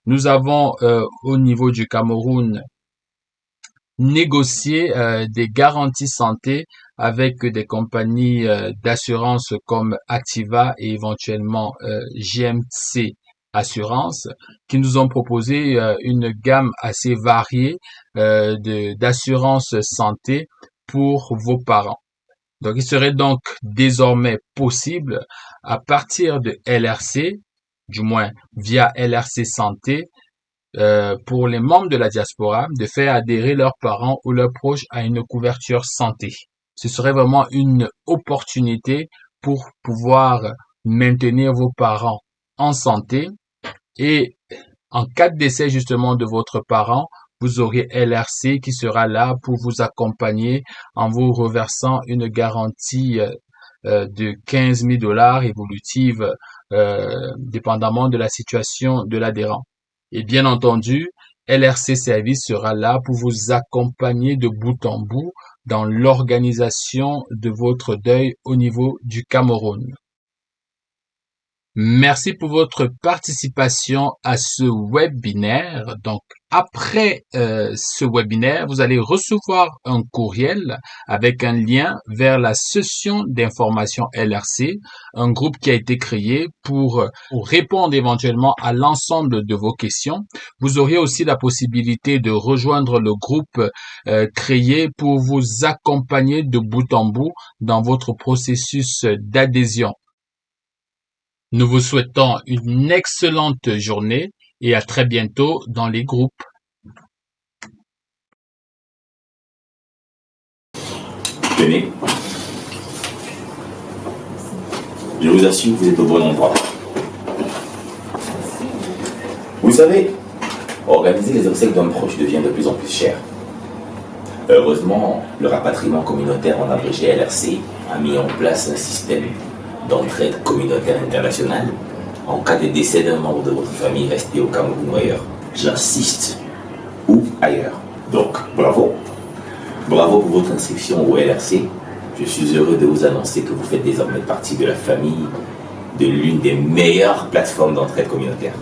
Speaker 4: Nous avons au niveau du Cameroun négocié des garanties santé avec des compagnies d'assurance comme Activa et éventuellement GMC Assurance qui nous ont proposé une gamme assez variée d'assurance santé pour vos parents. Donc, il serait donc désormais possible à partir de LRC, du moins via LRC Santé, pour les membres de la diaspora, de faire adhérer leurs parents ou leurs proches à une couverture santé. Ce serait vraiment une opportunité pour pouvoir maintenir vos parents en santé et en cas de décès justement de votre parent, vous aurez LRC qui sera là pour vous accompagner en vous reversant une garantie de 15 000 $ évolutive dépendamment de la situation de l'adhérent. Et bien entendu, LRC Service sera là pour vous accompagner de bout en bout dans l'organisation de votre deuil au niveau du Cameroun. Merci pour votre participation à ce webinaire. Donc, après ce webinaire, vous allez recevoir un courriel avec un lien vers la session d'information LRC, un groupe qui a été créé pour répondre éventuellement à l'ensemble de vos questions. Vous aurez aussi la possibilité de rejoindre le groupe créé pour vous accompagner de bout en bout dans votre processus d'adhésion. Nous vous souhaitons une excellente journée et à très bientôt dans les groupes.
Speaker 5: Tenez. Je vous assure que vous êtes au bon endroit. Vous savez, organiser les obsèques d'un proche devient de plus en plus cher. Heureusement, le rapatriement communautaire en abrégé LRC a mis en place un système d'entraide communautaire internationale en cas de décès d'un membre de votre famille resté au Cameroun ou ailleurs. J'insiste, ou ailleurs. Donc, bravo. Bravo pour votre inscription au LRC. Je suis heureux de vous annoncer que vous faites désormais partie de la famille de l'une des meilleures plateformes d'entraide communautaire.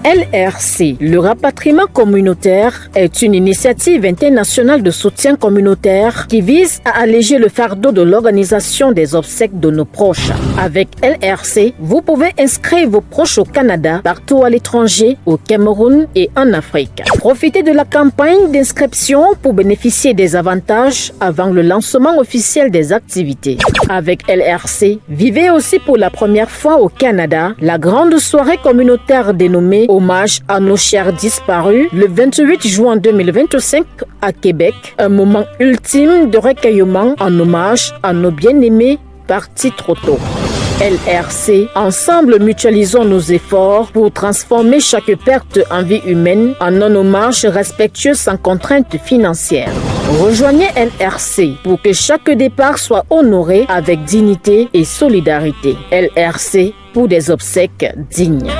Speaker 6: LRC, le rapatriement communautaire, est une initiative internationale de soutien communautaire qui vise à alléger le fardeau de l'organisation des obsèques de nos proches. Avec LRC, vous pouvez inscrire vos proches au Canada, partout à l'étranger, au Cameroun et en Afrique. Profitez de la campagne d'inscription pour bénéficier des avantages avant le lancement officiel des activités. Avec LRC, vivez aussi pour la première fois au Canada la grande soirée communautaire dénommée Hommage à nos chers disparus le 28 juin 2025 à Québec, un moment ultime de recueillement en hommage à nos bien-aimés partis trop tôt. LRC, ensemble mutualisons nos efforts pour transformer chaque perte en vie humaine en un hommage respectueux sans contrainte financière. Rejoignez LRC pour que chaque départ soit honoré avec dignité et solidarité. LRC pour des obsèques dignes.